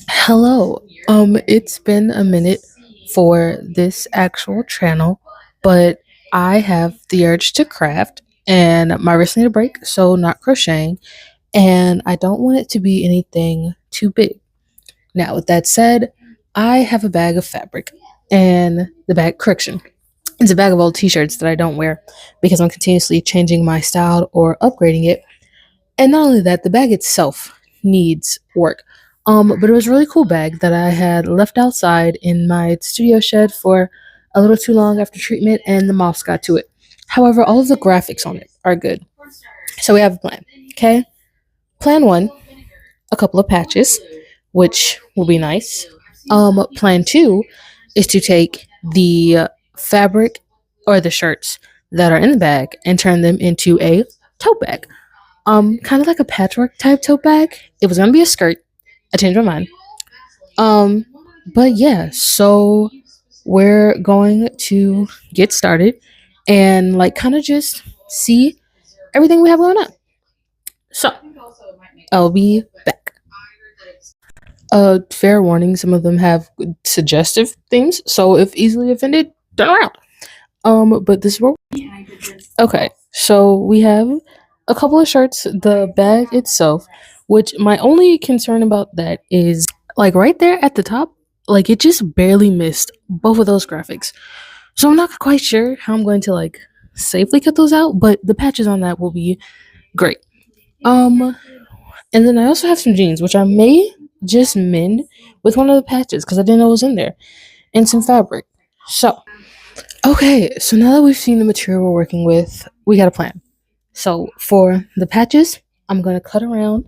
Hello. It's been a minute for this actual channel, but I have the urge to craft and my wrists need a break, so not crocheting, and I don't want it to be anything too big. Now, with that said, I have a bag of fabric and the bag correction. It's a bag of old t-shirts that I don't wear because I'm continuously changing my style or upgrading it. And not only that, the bag itself needs work. But it was a really cool bag that I had left outside in my studio shed for a little too long after treatment, and the moths got to it. However, all of the graphics on it are good. So we have a plan. Okay? Plan one, a couple of patches, which will be nice. Plan two is to take the fabric or the shirts that are in the bag and turn them into a tote bag. Kind of like a patchwork type tote bag. It was gonna be a skirt. I changed my mind. Um, but yeah, so we're going to get started and like kind of just see everything we have going on. So I'll be back. Fair warning, some of them have suggestive themes, so if easily offended, turn around. But this is what. Okay, so we have a couple of shirts, the bag itself, which my only concern about that is like right there at the top, like it just barely missed both of those graphics. So I'm not quite sure how I'm going to like safely cut those out, but the patches on that will be great. Um, and then I also have some jeans, which I may just mend with one of the patches because I didn't know it was in there, and some fabric. So, okay, so now that we've seen the material we're working with, we got a plan. So for the patches, I'm gonna cut around.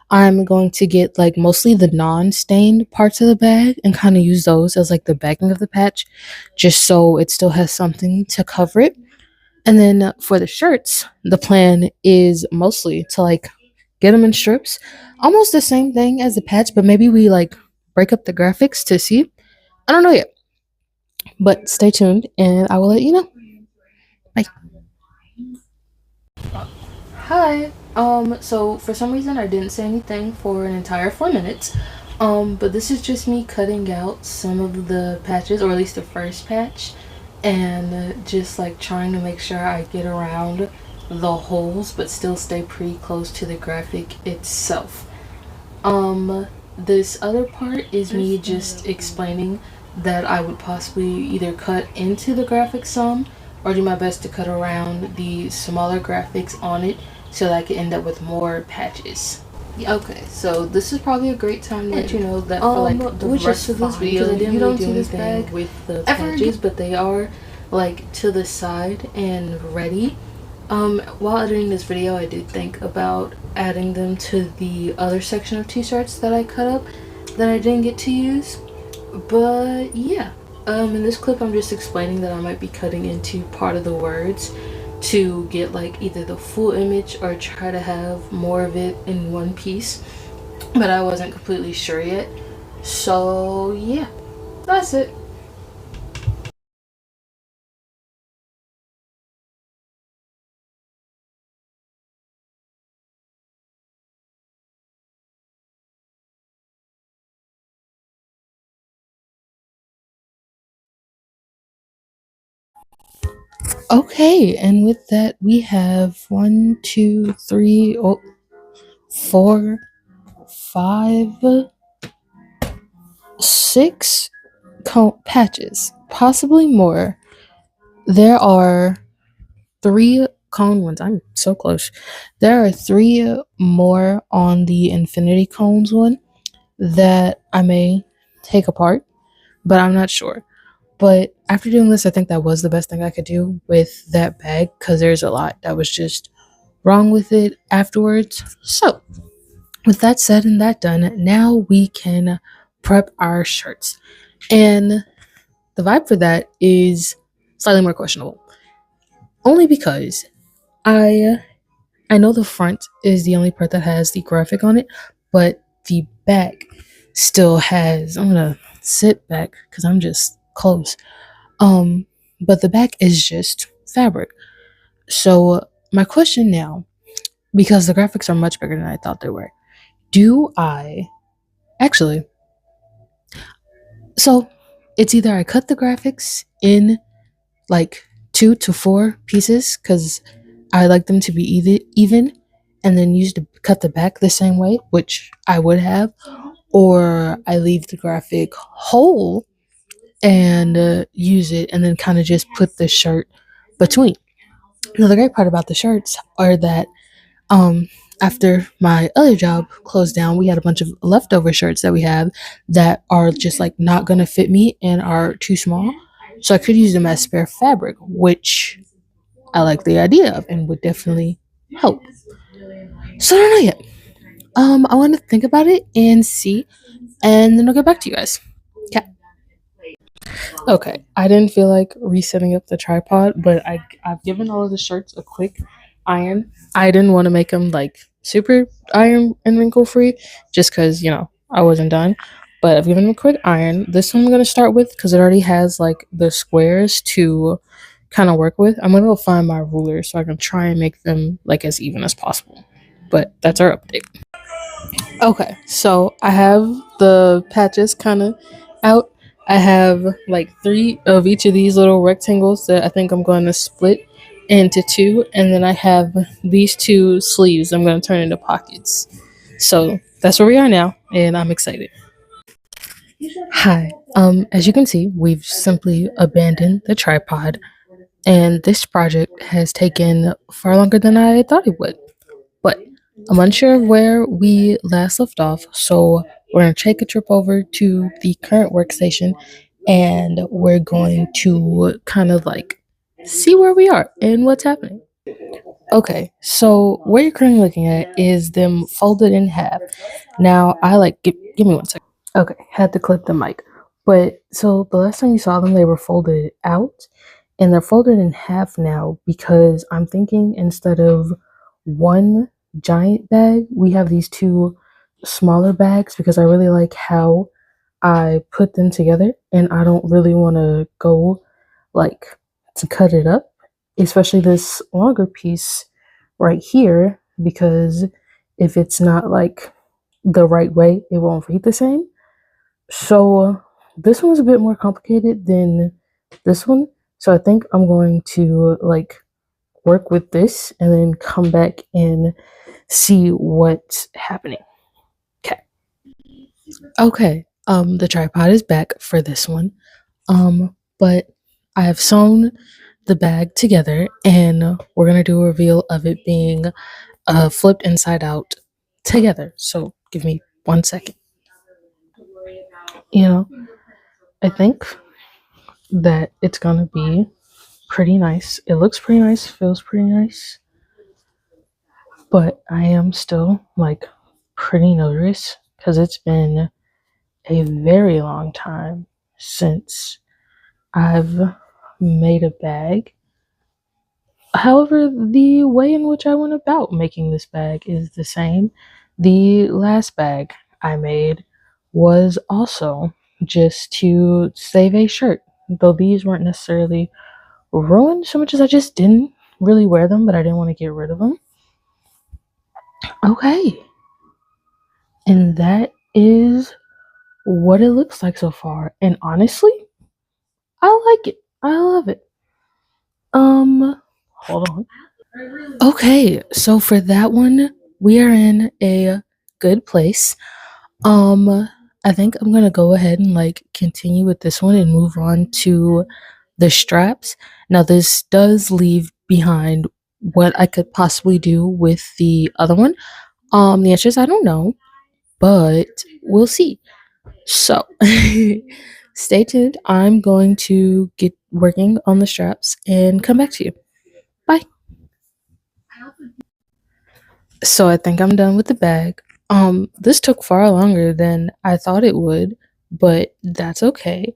I'm going to get like mostly the non-stained parts of the bag and kind of use those as like the backing of the patch, just so it still has something to cover it. And then for the shirts, the plan is mostly to like get them in strips, almost the same thing as the patch, but maybe we like break up the graphics to see. I don't know yet, but stay tuned and I will let you know. Bye. Hi. So for some reason I didn't say anything for an entire 4 minutes. But this is just me cutting out some of the patches, or at least the first patch, and just like trying to make sure I get around the holes but still stay pretty close to the graphic itself. This other part is me just explaining that I would possibly either cut into the graphic some or do my best to cut around the smaller graphics on it so that I can end up with more patches. Yeah. Okay, so this is probably a great time to let you know that for like the rest of this video, you don't see this bag with the patches, but they are like to the side and ready. While editing this video, I did think about adding them to the other section of t-shirts that I cut up that I didn't get to use. But yeah, in this clip, I'm just explaining that I might be cutting into part of the words to get like either the full image or try to have more of it in one piece. But I wasn't completely sure yet. So yeah, that's it. Okay, and with that, we have one, two, three, oh, four, five, six patches, possibly more. There are three cone ones. I'm so close. There are three more on the infinity cones one that I may take apart, but I'm not sure. But after doing this, I think that was the best thing I could do with that bag because there's a lot that was just wrong with it afterwards. So, with that said and that done, now we can prep our shirts. And the vibe for that is slightly more questionable. Only because I I know the front is the only part that has the graphic on it, but the back still has. I'm gonna sit back because I'm just close. Um, but the back is just fabric. So my question now, because the graphics are much bigger than I thought they were, do I actually? So it's either I cut the graphics in like 2 to 4 pieces because I like them to be even, and then use to cut the back the same way, which I would have, or I leave the graphic whole and use it, and then kind of just put the shirt between. Now the great part about the shirts are that um after my other job closed down, we had a bunch of leftover shirts that we have that are just like not gonna fit me and are too small. So I could use them as spare fabric, which I like the idea of and would definitely help. So I don't know yet. I want to think about it and see, and then I'll get back to you guys. Okay. Okay. I didn't feel like resetting up the tripod, but I've given all of the shirts a quick iron. I didn't want to make them like super iron and wrinkle free, just because I wasn't done. But I've given them a quick iron. This one I'm gonna start with because it already has like the squares to kind of work with. I'm gonna go find my ruler so I can try and make them like as even as possible. But that's our update. Okay, so I have the patches kind of out. I have like three of each of these little rectangles that I think I'm going to split into two, and then I have these two sleeves I'm going to turn into pockets. So that's where we are now, and I'm excited. Hi. As you can see, we've simply abandoned the tripod, and this project has taken far longer than I thought it would. But I'm unsure of where we last left off, so we're going to take a trip over to the current workstation and we're going to kind of like see where we are and what's happening. Okay, so what you're currently looking at is them folded in half. Now, I like, give me one second. Okay, had to clip the mic. But so the last time you saw them, they were folded out, and they're folded in half now because I'm thinking instead of one giant bag, we have these two smaller bags because I really like how I put them together, and I don't really want to go like to cut it up, especially this longer piece right here, because if it's not like the right way, it won't read the same. So this one's a bit more complicated than this one. So I think I'm going to like work with this and then come back and see what's happening. Okay. Okay. The tripod is back for this one. But I have sewn the bag together and we're gonna do a reveal of it being flipped inside out together. So give me 1 second. You know, I think that it's gonna be pretty nice. It looks pretty nice, feels pretty nice, but I am still like pretty nervous because it's been a very long time since I've made a bag. However, the way in which I went about making this bag is the same. The last bag I made was also just to save a shirt, though these weren't necessarily ruined so much as I just didn't really wear them, but I didn't want to get rid of them. Okay. And that is what it looks like so far. And honestly, I like it. I love it. Hold on. Okay, so for that one, we are in a good place. I think I'm gonna go ahead and like continue with this one and move on to the straps. Now, this does leave behind what I could possibly do with the other one. The answer is I don't know, but we'll see. So, stay tuned. I'm going to get working on the straps and come back to you. Bye. So I think I'm done with the bag. This took far longer than I thought it would, but that's okay.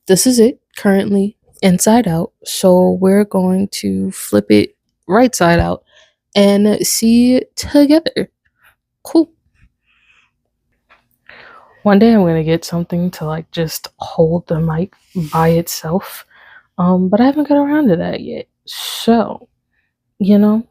This is it currently inside out. So we're going to flip it right side out and see it together. Cool. One day I'm gonna get something to like just hold the mic by itself. But I haven't got around to that yet. So, you know,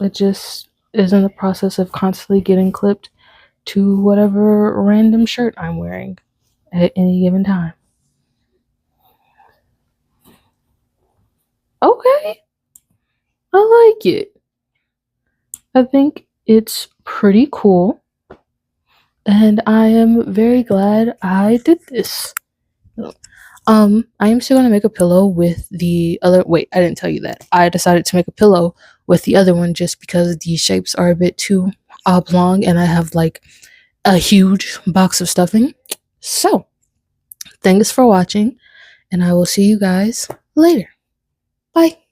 it just is in the process of constantly getting clipped to whatever random shirt I'm wearing. at any given time. Okay, I like it. I think it's pretty cool, and I am very glad I did this. I am still gonna make a pillow with the other. Wait, I didn't tell you that. I decided to make a pillow with the other one just because the shapes are a bit too oblong, and I have like a huge box of stuffing. So, thanks for watching, and I will see you guys later. Bye.